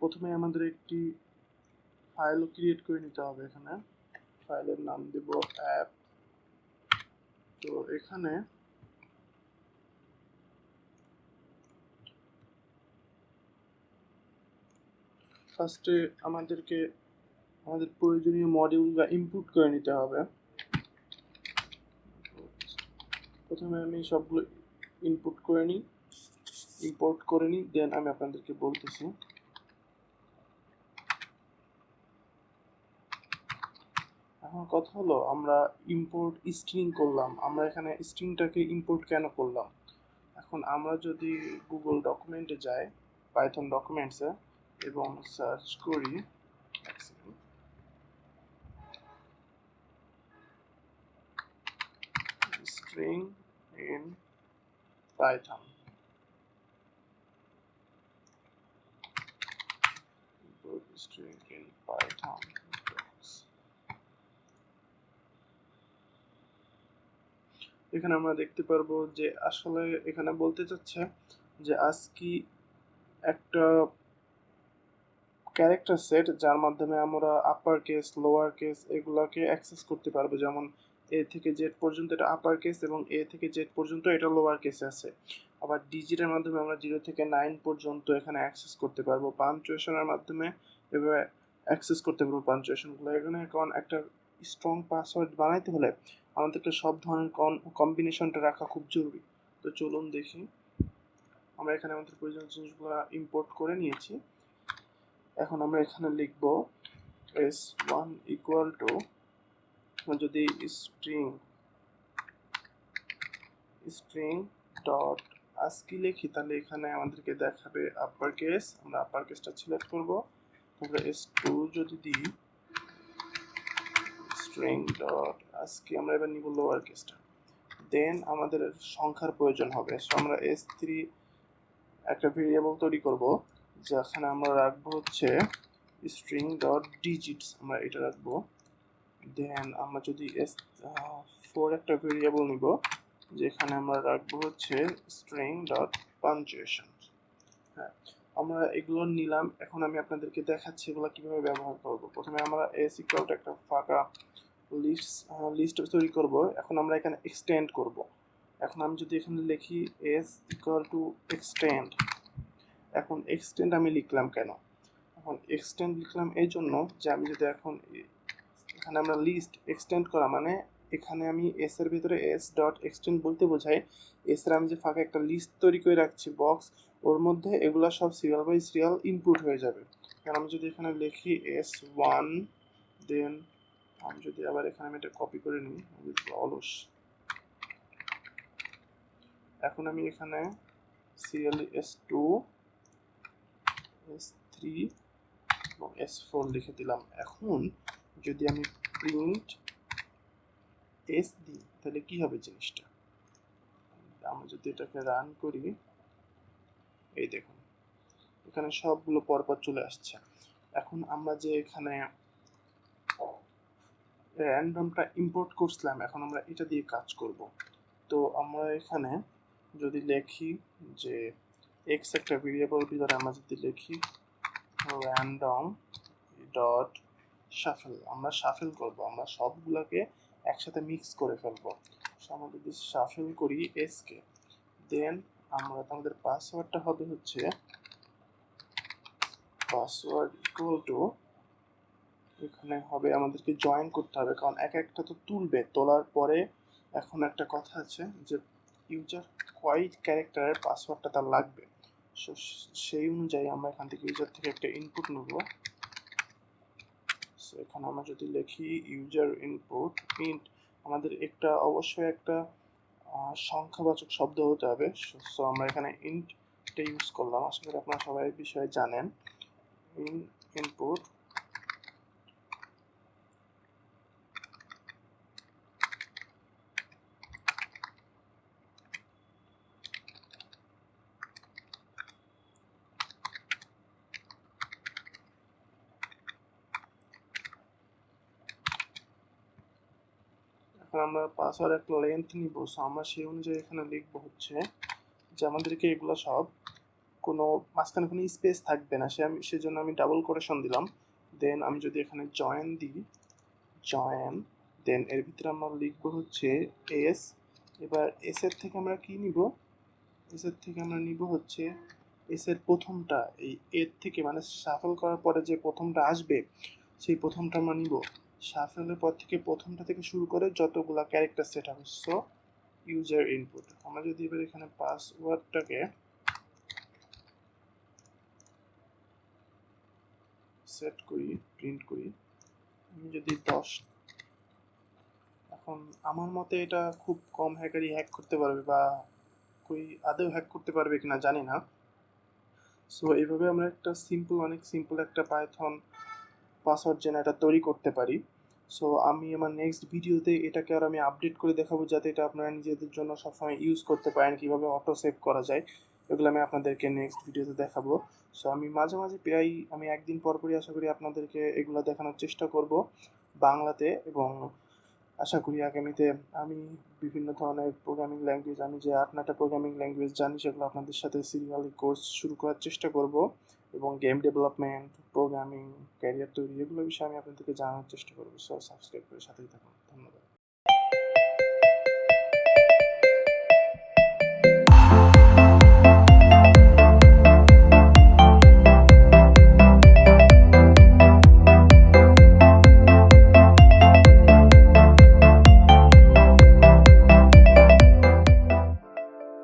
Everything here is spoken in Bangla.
প্রথমে আমাদের একটি ফাইল ক্রিয়েট করে নিতে হবে। এখানে ফাইলের নাম দেব অ্যাপ। তো এখানে ফার্স্টে আমাদের প্রয়োজনীয় মডিউলগুলো ইনপুট করে নিতে হবে। প্রথমে আমি সবগুলো ইনপুট করে নিই, ইম্পোর্ট করে নিই, দেন আমি আপনাদেরকে বলতেছি। এখন কথা হলো, আমরা ইম্পোর্ট স্ট্রিং করলাম, আমরা এখানে স্ট্রিংটাকে ইম্পোর্ট কেন করলাম? এখন আমরা যদি গুগল ডকুমেন্টে যাই, পাইথন ডকুমেন্টসে, এবং সার্চ করি string in Python, import string in Python docs। এখানে আমরা দেখতে পারবো যে আসলে এখানে বলতে চাচ্ছে যে আজকি একটা ক্যারেক্টার সেট যার মাধ্যমে আমরা আপার কেস, লোয়ার কেস এগুলাকে অ্যাক্সেস করতে পারবো। যেমন এ থেকে জেড পর্যন্ত এটা আপার কেস এবং এ থেকে জেড পর্যন্ত এটা লোয়ার কেসে আছে। আবার ডিজিটের মাধ্যমে আমরা 0 থেকে 9 পর্যন্ত এখানে অ্যাক্সেস করতে পারবো। পাঞ্চুয়েশনের মাধ্যমে এভাবে অ্যাক্সেস করতে পারবো পাঞ্চুয়েশনগুলো। এখানে কারণ একটা স্ট্রং পাসওয়ার্ড বানাইতে হলে আমাদেরকে সব ধরনের কম্বিনেশনটা রাখা খুব জরুরি। তো চলুন দেখি। আমরা এখানে আমাদের প্রয়োজনীয় জিনিসগুলো ইম্পোর্ট করে নিয়েছি। এখন আমরা এখানে লিখব s1 ইকুয়াল টু, যদি স্ট্রিং ডট আস্কি লিখি তাহলে এখানে আমাদেরকে দেখাবে আপার কেস। আমরা আপার কেসটা সিলেক্ট করব। তারপরে s2 যদি দিই স্ট্রিং ডট আস্কি, আমরা এবার নিব লোয়ার কেসটা। দেন আমাদের সংখ্যার প্রয়োজন হবে। সো আমরা s3 একটা ভেরিয়েবল তৈরি করব, যেখানে আমরা রাখবো হচ্ছে string dot digits, আমরা এটা রাখবো। দেন আমরা যদি s4 একটা ভেরিয়েবল নিব, যেখানে আমরা রাখবো হচ্ছে string dot punctuation। হ্যাঁ, আমরা এগুলো নিলাম। এখন আমি আপনাদেরকে দেখাচ্ছি এগুলো কিভাবে ব্যবহার করব। প্রথমে আমরা s ইকুয়াল টু একটা ফাঁকা লিস্ট তৈরি করব। এখন আমরা এখানে এক্সটেন্ড করব। এখন আমি যদি এখানে লিখি s ইকুয়াল টু এক্সটেন্ড, এখন এক্সটেন্ড আমি লিখলাম কেন? এখন এক্সটেন্ড লিখলাম এই জন্য যে আমি যদি এখন এখানে আমরা লিস্ট এক্সটেন্ড করা মানে এখানে আমি এস এর ভিতরে এস ডট এক্সটেন্ড বলতে বোঝাই এস এর আমি যে ফাঁকা একটা লিস্ট তৈরি করে রাখছি বক্স, ওর মধ্যে এগুলা সব সিরিয়াল বাই সিরিয়াল ইনপুট হয়ে যাবে। কারণ আমি যদি এখানে লিখি s1, দেন আমি যদি আবার এখানে আমি এটা কপি করে নিই, অলস। এখন আমি এখানে সিরিয়ালি s2, s3 এবং s4 লিখে দিলাম। এখন যদি আমি প্রিন্ট s দিই তাহলে কি হবে জিনিসটা? আমরা যদি এটাকে রান করি, এই দেখুন এখানে সবগুলো পরপর চলে আসছে। এখন আমরা যে এখানে র্যান্ডমটা ইম্পোর্ট করছিলাম, এখন আমরা এটা দিয়ে কাজ করব। তো আমরা এখানে যদি লিখি যে x একটা ভেরিয়েবল ভিতরে আমরা যদি লিখি র্যান্ডম ডট শাফেল, আমরা শাফেল করব, আমরা সবগুলোকে একসাথে মিক্স করে ফেলবো। আমরা যদি শাফেল করি s কে, দেন আমরা আমাদের পাসওয়ার্ডটা হবে হচ্ছে পাসওয়ার্ড ইকুয়াল টু, এখানে হবে আমাদেরকে জয়েন করতে হবে কারণ এক একটা তো তুলবে, তোলার পরে এখন একটা কথা আছে যে ইউজার কয় ক্যারেক্টারের পাসওয়ার্ডটা তার লাগবে। সো সেই অনুযায়ী আমরা এখান থেকে ইউজার থেকে একটা ইনপুট নেব। সো এখানে আমরা যদি লিখি ইউজার ইনপুট ইন্ট, আমাদের একটা অবশ্যই একটা সংখ্যাবাচক শব্দ হতে হবে। সো আমরা এখানে ইন্টটা ইউজ করলাম। আশা করি আপনারা সবাই বিষয়ে জানেন। ইনপুট আমরা পাসওয়ার্ড একটা লেন্থ নিব। সো আমরা সেই অনুযায়ী এখানে লিখবো হচ্ছে যে আমাদেরকে এগুলো সব কোনো মাঝখানে কোনো স্পেস থাকবে না, সেজন্য আমি ডাবল কোটেশন দিলাম। দেন আমি যদি এখানে জয়েন দিই, জয়েন, দেন এর ভিতরে আমরা লিখবো হচ্ছে এস। এবার এস এর থেকে আমরা কি নিব, এস এর থেকে আমরা নিব হচ্ছে এস এর প্রথমটা, এই এর থেকে মানে শাফল করার পরে যে প্রথমটা আসবে সেই প্রথমটা আমরা নিব। শাফলের পর থেকে প্রথমটা থেকে শুরু করে যতগুলা ক্যারেক্টার সেট হবে। সো ইউজার ইনপুট, আমরা যদি এবার এখানে পাসওয়ার্ডটাকে সেট করি, প্রিন্ট করি, আমি যদি 10, এখন আমার মতে এটা খুব কম হ্যাকারই হ্যাক করতে পারবে, বা কই আদৌ হ্যাক করতে পারবে কিনা জানি না। সো এইভাবে আমরা একটা অনেক সিম্পল একটা পাইথন পাসওয়ার্ড জেনারেটর তৈরি করতে পারি। সো আমি আমার নেক্সট ভিডিওতে এটাকে আর আমি আপডেট করে দেখাবো, যাতে এটা আপনারা নিজেদের জন্য সবসময় ইউজ করতে পারেন, কীভাবে অটো সেভ করা যায় এগুলো আমি আপনাদেরকে নেক্সট ভিডিওতে দেখাবো। সো আমি মাঝে মাঝে প্রায় আমি একদিন পর পরই আশা করি আপনাদেরকে এগুলো দেখানোর চেষ্টা করব বাংলাতে, এবং আশা করি আগামীতে আমি বিভিন্ন ধরনের প্রোগ্রামিং ল্যাঙ্গুয়েজ, আমি যে 8-9টা প্রোগ্রামিং ল্যাঙ্গুয়েজ জানি সেগুলো আপনাদের সাথে সিরিয়ালি কোর্স শুরু করার চেষ্টা করব, এবং গেম ডেভেলপমেন্ট, প্রোগ্রামিং, ক্যারিয়ার তৈরি এগুলো বিষয়ে আমি আপনাদেরকে জানানোর চেষ্টা করবো। সো সাবস্ক্রাইব করে সাথেই থাকুন।